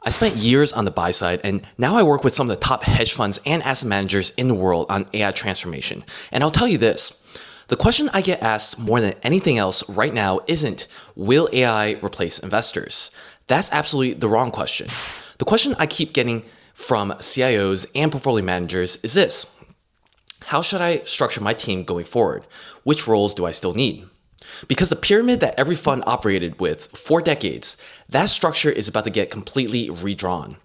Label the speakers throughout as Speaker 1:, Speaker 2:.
Speaker 1: I spent years on the buy side, and now I work with some of the top hedge funds and asset managers in the world on AI transformation. And I'll tell you this, the question I get asked more than anything else right now isn't, will AI replace investors? That's absolutely the wrong question. The question I keep getting from CIOs and portfolio managers is this: how should I structure my team going forward? Which roles do I still need? Because the pyramid that every fund operated with for decades, that structure is about to get completely redrawn.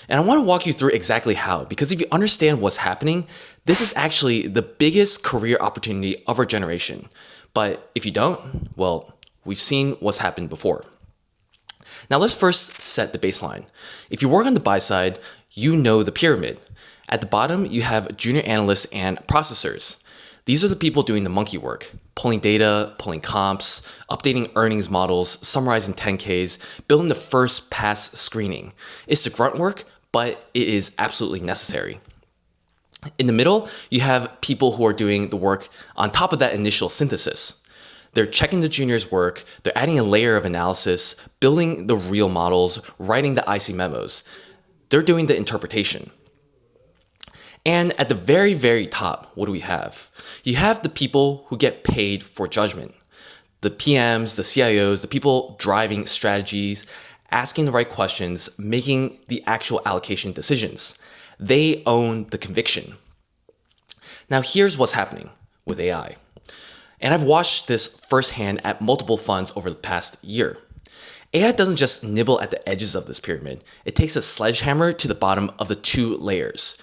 Speaker 1: And I want to walk you through exactly how, because if you understand what's happening, this is actually the biggest career opportunity of our generation. But if you don't, well, we've seen what's happened before. Now let's first set the baseline. If you work on the buy side, you know the pyramid. At the bottom, you have junior analysts and processors. These are the people doing the monkey work, pulling data, pulling comps, updating earnings models, summarizing 10Ks, building the first pass screening. It's the grunt work, but it is absolutely necessary. In the middle, you have people who are doing the work on top of that initial synthesis. They're checking the juniors' work, they're adding a layer of analysis, building the real models, writing the IC memos. They're doing the interpretation. And at the very, very top, what do we have? You have the people who get paid for judgment. The PMs, the CIOs, the people driving strategies, asking the right questions, making the actual allocation decisions. They own the conviction. Now here's what's happening with AI. And I've watched this firsthand at multiple funds over the past year. AI doesn't just nibble at the edges of this pyramid. It takes a sledgehammer to the bottom of the two layers.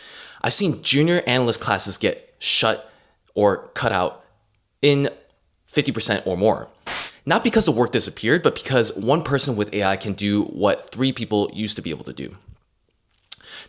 Speaker 1: I've seen junior analyst classes get shut or cut out in 50% or more. Not because the work disappeared, but because one person with AI can do what 3 people used to be able to do.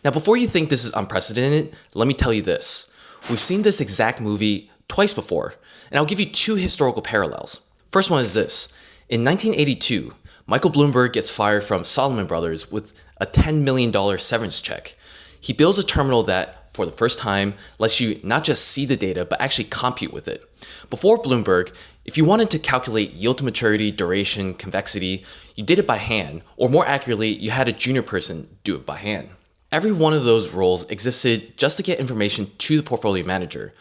Speaker 1: Now, before you think this is unprecedented, let me tell you this. We've seen this exact movie twice before, and I'll give you 2 historical parallels. First one is this. In 1982, Michael Bloomberg gets fired from Salomon Brothers with a $10 million severance check. He builds a terminal that, for the first time, lets you not just see the data, but actually compute with it. Before Bloomberg, if you wanted to calculate yield to maturity, duration, convexity, you did it by hand, or more accurately, you had a junior person do it by hand. Every one of those roles existed just to get information to the portfolio manager.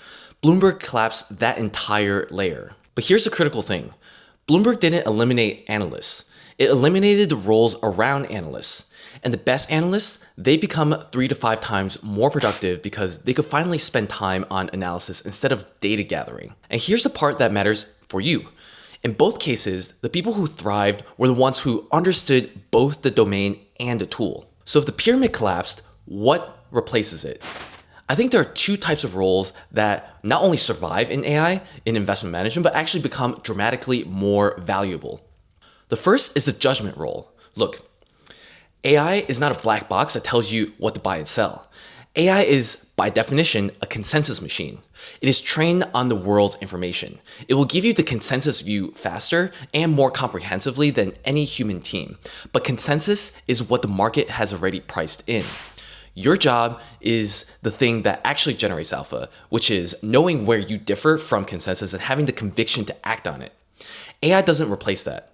Speaker 1: Bloomberg collapsed that entire layer. But here's the critical thing. Bloomberg didn't eliminate analysts. It eliminated the roles around analysts. And the best analysts, they become 3 to 5 times more productive because they could finally spend time on analysis instead of data gathering. And here's the part that matters for you. In both cases, the people who thrived were the ones who understood both the domain and the tool. So if the pyramid collapsed, what replaces it? I think there are 2 types of roles that not only survive in AI, in investment management, but actually become dramatically more valuable. The first is the judgment role. Look, AI is not a black box that tells you what to buy and sell. AI is, by definition, a consensus machine. It is trained on the world's information. It will give you the consensus view faster and more comprehensively than any human team. But consensus is what the market has already priced in. Your job is the thing that actually generates alpha, which is knowing where you differ from consensus and having the conviction to act on it. AI doesn't replace that.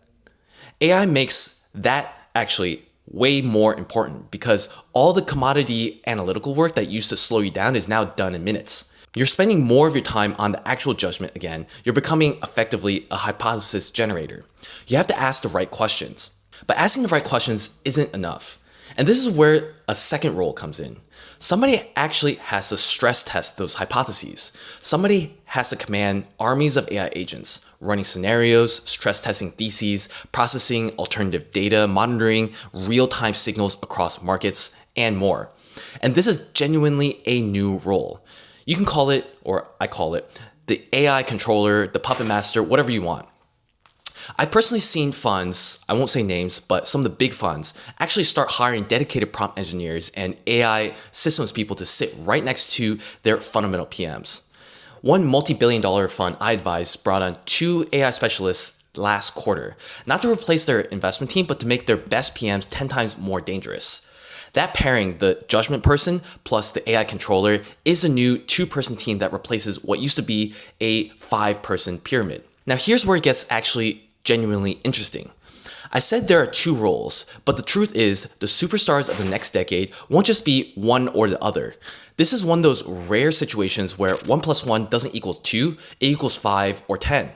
Speaker 1: AI makes that actually way more important because all the commodity analytical work that used to slow you down is now done in minutes. You're spending more of your time on the actual judgment again. You're becoming effectively a hypothesis generator. You have to ask the right questions. But asking the right questions isn't enough. And this is where a second role comes in. Somebody actually has to stress test those hypotheses. Somebody has to command armies of AI agents, running scenarios, stress testing theses, processing alternative data, monitoring real-time signals across markets, and more. And this is genuinely a new role. You can call it, or I call it, the AI controller, the puppet master, whatever you want. I've personally seen funds, I won't say names, but some of the big funds actually start hiring dedicated prompt engineers and AI systems people to sit right next to their fundamental PMs. One multi-billion-dollar fund I advised brought on 2 AI specialists last quarter, not to replace their investment team, but to make their best PMs 10 times more dangerous. That pairing, the judgment person plus the AI controller, is a new 2-person team that replaces what used to be a 5-person pyramid. Now here's where it gets actually genuinely interesting. I said there are two roles, but the truth is the superstars of the next decade won't just be one or the other. This is one of those rare situations where 1 plus 1 doesn't equal 2, it equals 5 or 10.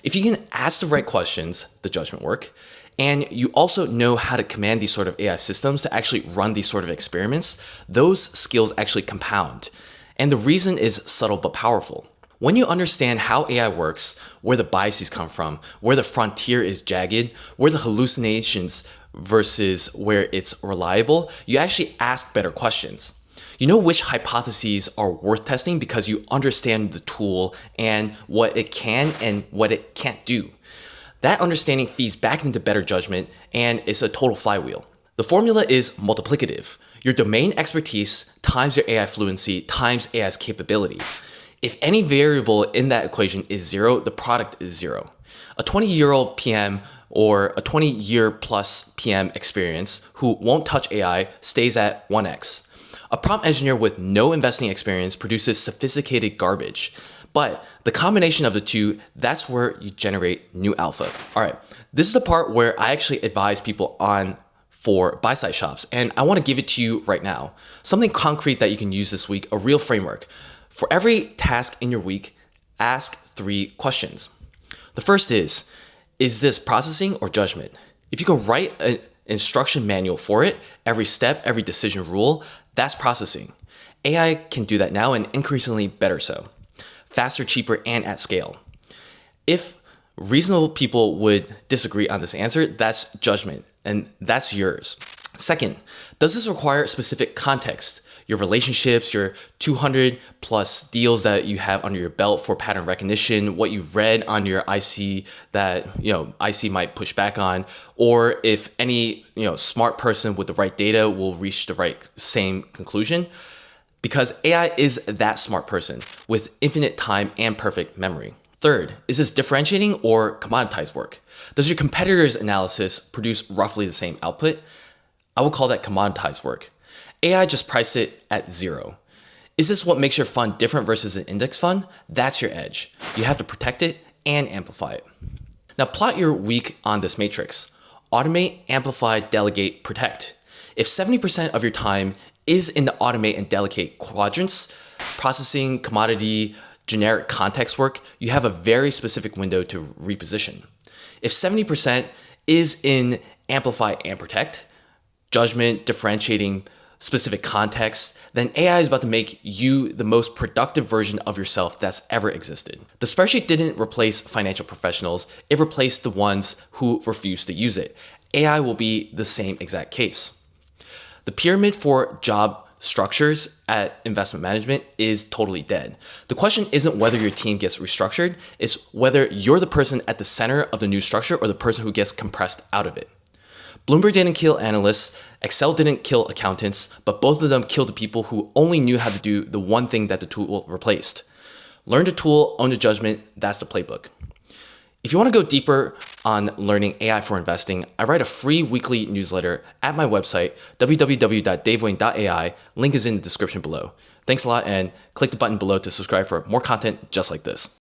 Speaker 1: If you can ask the right questions, the judgment work, and you also know how to command these sort of AI systems to actually run these sort of experiments, those skills actually compound. And the reason is subtle but powerful. When you understand how AI works, where the biases come from, where the frontier is jagged, where the hallucinations versus where it's reliable, you actually ask better questions. You know which hypotheses are worth testing because you understand the tool and what it can and what it can't do. That understanding feeds back into better judgment and it's a total flywheel. The formula is multiplicative. Your domain expertise times your AI fluency times AI's capability. If any variable in that equation is 0, the product is 0. A 20-year-old PM or a 20-year plus PM experience who won't touch AI stays at 1x. A prompt engineer with no investing experience produces sophisticated garbage. But the combination of the two, that's where you generate new alpha. All right, this is the part where I actually advise people on for buy-side shops, and I want to give it to you right now. Something concrete that you can use this week, a real framework. For every task in your week, ask 3 questions. The first is this processing or judgment? If you can write an instruction manual for it, every step, every decision rule, that's processing. AI can do that now and increasingly better so. Faster, cheaper, and at scale. If reasonable people would disagree on this answer, that's judgment, and that's yours. Second, does this require specific context? Your relationships, your 200 plus deals that you have under your belt for pattern recognition, what you've read on your IC that IC might push back on, or if any smart person with the right data will reach the right same conclusion. Because AI is that smart person with infinite time and perfect memory. Third, is this differentiating or commoditized work? Does your competitor's analysis produce roughly the same output? I would call that commoditized work. AI just priced it at 0. Is this what makes your fund different versus an index fund? That's your edge. You have to protect it and amplify it. Now plot your week on this matrix. Automate, amplify, delegate, protect. If 70% of your time is in the automate and delegate quadrants, processing, commodity, generic context work, you have a very specific window to reposition. If 70% is in amplify and protect, judgment, differentiating, specific context, then AI is about to make you the most productive version of yourself that's ever existed. The spreadsheet didn't replace financial professionals, it replaced the ones who refused to use it. AI will be the same exact case. The pyramid for job structures at investment management is totally dead. The question isn't whether your team gets restructured, it's whether you're the person at the center of the new structure or the person who gets compressed out of it. Bloomberg didn't kill analysts, Excel didn't kill accountants, but both of them killed the people who only knew how to do the one thing that the tool replaced. Learn the tool, own the judgment, that's the playbook. If you want to go deeper on learning AI for investing, I write a free weekly newsletter at my website, www.davewayne.ai. Link is in the description below. Thanks a lot and click the button below to subscribe for more content just like this.